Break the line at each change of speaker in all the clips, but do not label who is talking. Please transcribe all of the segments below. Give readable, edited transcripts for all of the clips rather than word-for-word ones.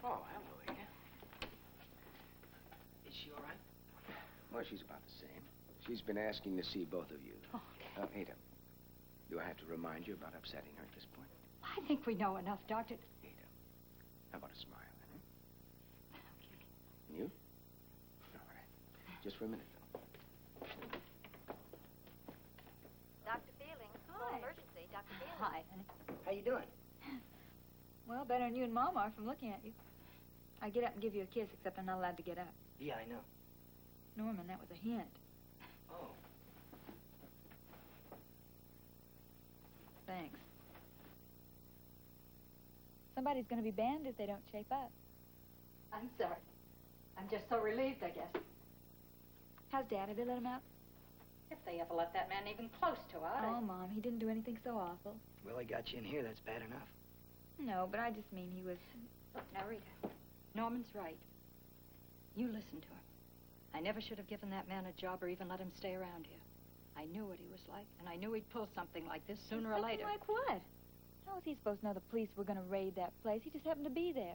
Oh, hello, Ada. Is she all right?
Well, she's about the same. She's been asking to see both of you.
Oh, okay.
Ada, do I have to remind you about upsetting her at this point?
I think we know enough, Doctor.
Ada, how about a smile, huh?
Okay.
And you? All right. Just for a minute, though.
Dr. Feeling.
Hi.
Emergency, Dr. Feeling.
Hi, honey.
How you doing?
Well, better than you and Mom are from looking at you. I get up and give you a kiss, except I'm not allowed to get up.
Yeah, I know.
Norman, that was a hint.
Oh.
Thanks. Somebody's going to be banned if they don't shape up. I'm sorry. I'm just so relieved, I guess. How's Dad? Have they let him out?
If they ever let that man even close to us.
Oh, Mom, he didn't do anything so awful.
Well, I got you in here. That's bad enough.
No, but I just mean he was...
Look, now, Rita, Norman's right. You listen to him. I never should have given that man a job or even let him stay around here. I knew what he was like, and I knew he'd pull something like this sooner or later.
Like what? How was he supposed to know the police were going to raid that place? He just happened to be there.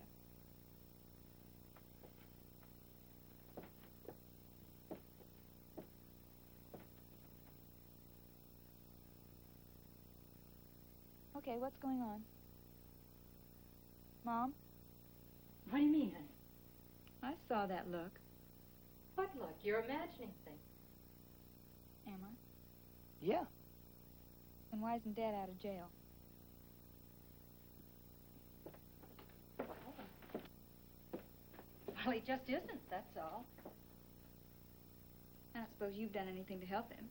Okay, what's going on? Mom?
What do you mean, honey?
I saw that look.
What look? You're imagining things.
Am I?
Yeah.
And why isn't Dad out of jail?
Well, he just isn't, that's all.
I don't suppose you've done anything to help him.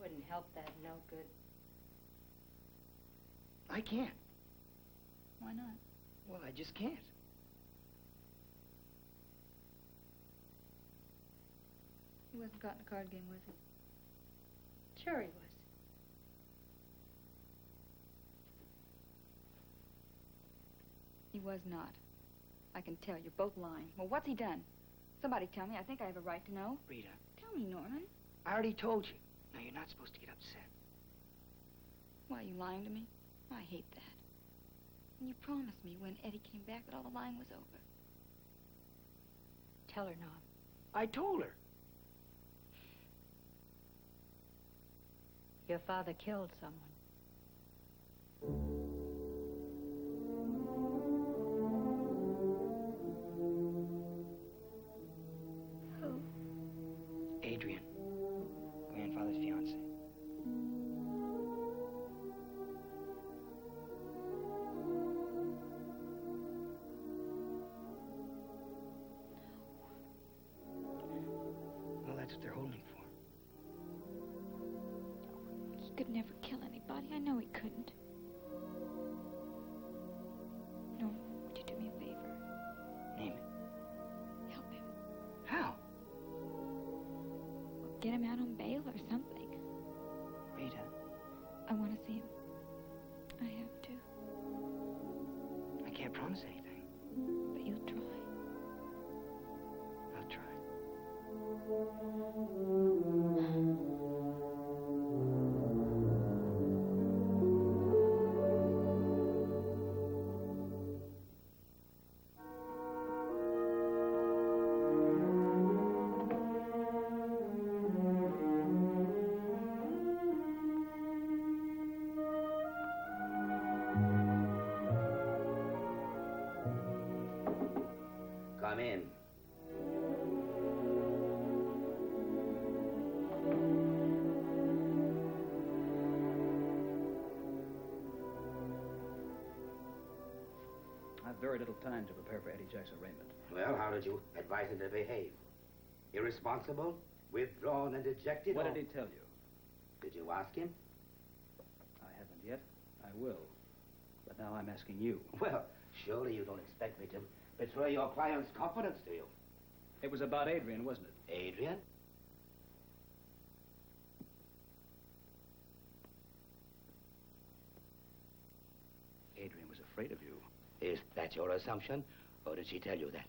Wouldn't help that no good.
I can't.
Why not?
Well, I just can't.
He wasn't caught in a card game, was he?
Sure he was.
He was not. I can tell. You're both lying. Well, what's he done? Somebody tell me. I think I have a right to know.
Rita,
Tell me, Norman.
I already told you. Now, you're not supposed to get upset.
Why, are you lying to me? I hate that. And you promised me when Eddie came back that all the lying was over.
Tell her, Norm.
I told her.
Your father killed someone.
Who?
Adrian, grandfather's fiance. Well, that's what they're holding for.
He could never kill anybody. I know he couldn't. No, would you do me a favor?
Name it.
Help him.
How?
Get him out on bail or something.
Rita,
I want to see him. I have to.
I can't promise anything.
But you'll try.
I'll try.
Come in.
I've very little time to prepare for Eddie Jack's arraignment.
Well, how did you advise him to behave? Irresponsible, withdrawn, and dejected?
What
or-
did he tell you?
Did you ask him?
I haven't yet. I will. But now I'm asking you.
Well, surely you don't expect me to betray your client's confidence, do you?
It was about Adrian, wasn't it?
Adrian?
Adrian was afraid of you.
Is that your assumption, or did she tell you that?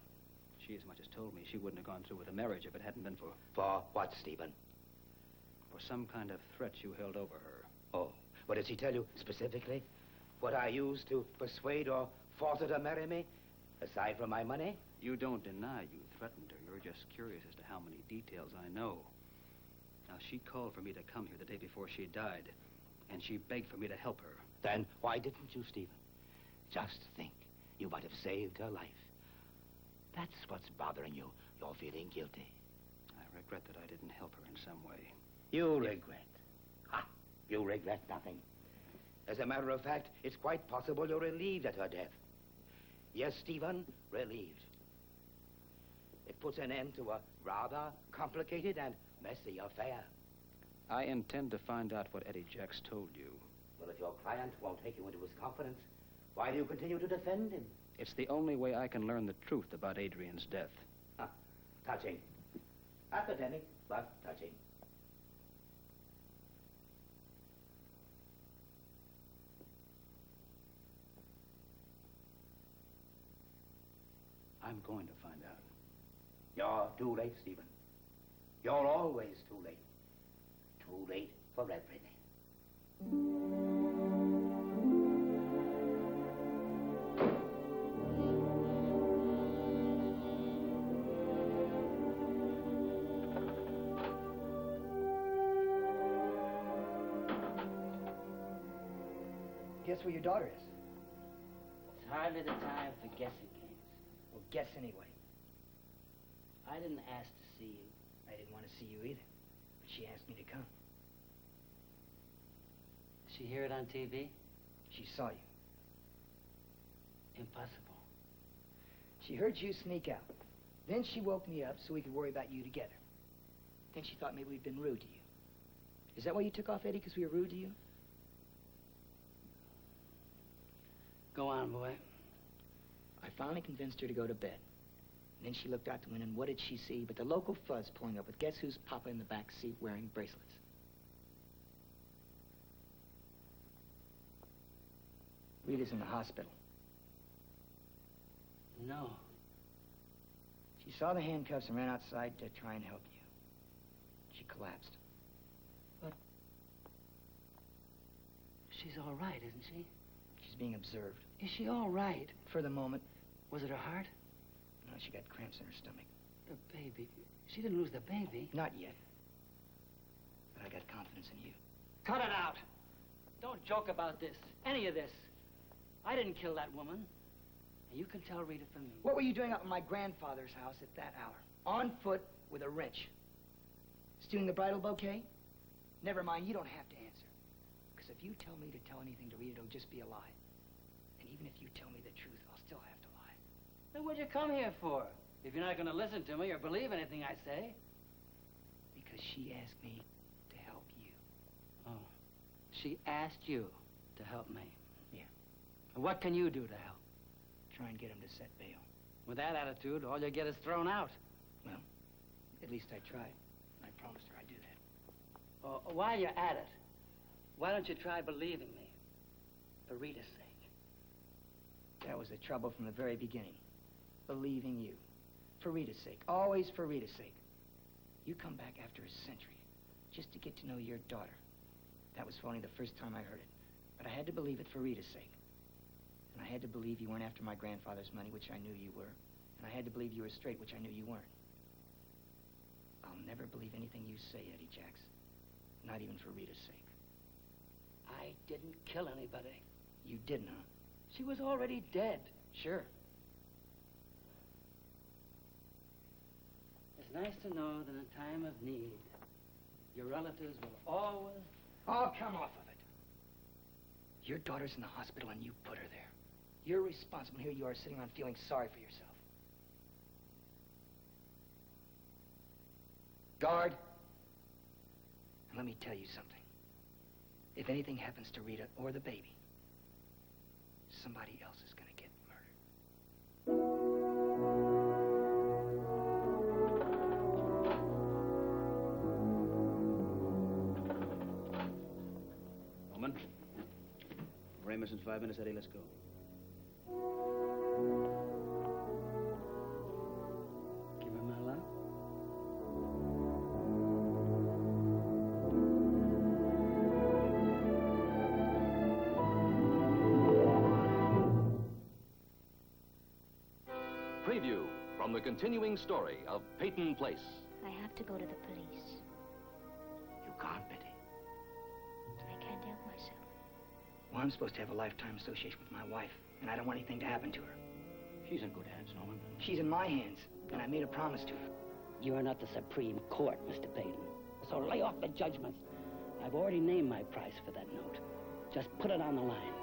She as much as told me she wouldn't have gone through with the marriage if it hadn't been for
For what, Stephen?
some kind of threat you held over her.
Oh, what did she tell you specifically? What I used to persuade or force her to marry me? Aside from my money?
You don't deny you threatened her. You're just curious as to how many details I know. Now, she called for me to come here the day before she died, and she begged for me to help her.
Then why didn't you, Stephen? Just think. You might have saved her life. That's what's bothering you. You're feeling guilty.
I regret that I didn't help her in some way.
You regret. Ha! You regret nothing. As a matter of fact, it's quite possible you're relieved at her death. Yes, Stephen, relieved. It puts an end to a rather complicated and messy affair.
I intend to find out what Eddie Jacks told you.
Well, if your client won't take you into his confidence, why do you continue to defend him?
It's the only way I can learn the truth about Adrian's death.
Huh. Touching. Academic, but touching.
I'm going to find out.
You're too late, Stephen. You're always too late. Too late for everything.
Guess where your daughter is?
It's hardly the time for guessing games.
Well, guess anyway.
I didn't ask to see you.
I didn't want to see you either, but she asked me to come.
Did she hear it on TV?
She saw you.
Impossible.
She heard you sneak out. Then she woke me up so we could worry about you together. Then she thought maybe we'd been rude to you. Is that why you took off Eddie, because we were rude to you?
Go on, boy.
I finally convinced her to go to bed. And then she looked out the window, and what did she see but the local fuzz pulling up with guess who's papa in the back seat wearing bracelets? Rita's in the hospital.
No.
She saw the handcuffs and ran outside to try and help you. She collapsed.
But she's all right, isn't she?
She's being observed.
Is she all right?
For the moment.
Was it her heart?
No, she got cramps in her stomach.
The baby. She didn't lose the baby.
Not yet. But I got confidence in you.
Cut it out. Don't joke about this. Any of this. I didn't kill that woman. And you can tell Rita from me.
What were you doing up in my grandfather's house at that hour? On foot with a wrench. Stealing the bridal bouquet? Never mind, you don't have to answer. Because if you tell me to tell anything to Rita, it'll just be a lie. And even if you tell me the truth, I'll still have to lie.
Then what'd you come here for? If you're not going to listen to me or believe anything I say.
Because she asked me to help you.
Oh. She asked you to help me.
Yeah.
And what can you do to help?
Try and get him to set bail.
With that attitude, all you get is thrown out.
Well, at least I tried. I promised her I'd do that.
Oh, while you're at it, why don't you try believing me? For Rita's sake.
That was the trouble from the very beginning. Believing you. For Rita's sake. Always for Rita's sake. You come back after a century just to get to know your daughter. That was funny the first time I heard it. But I had to believe it for Rita's sake. And I had to believe you weren't after my grandfather's money, which I knew you were. And I had to believe you were straight, which I knew you weren't. I'll never believe anything you say, Eddie Jacks. Not even for Rita's sake.
I didn't kill anybody.
You didn't, huh?
She was already dead.
Sure.
It's nice to know that in time of need, your relatives will always...
Oh, come off of it. Your daughter's in the hospital and you put her there. You're responsible. Here you are sitting around feeling sorry for yourself. Guard. And let me tell you something. If anything happens to Rita or the baby, somebody else is going to get murdered.
Woman. Ramos in 5 minutes, Eddie. Let's go.
Give her my love.
from the continuing story of Peyton Place.
I have to go to the police.
You can't, Betty.
I can't help myself.
Well, I'm supposed to have a lifetime association with my wife, and I don't want anything to happen to her.
She's in good hands, Norman.
She's in my hands, and I made a promise to her.
You are not the Supreme Court, Mr. Peyton. So lay off the judgments. I've already named my price for that note. Just put it on the line.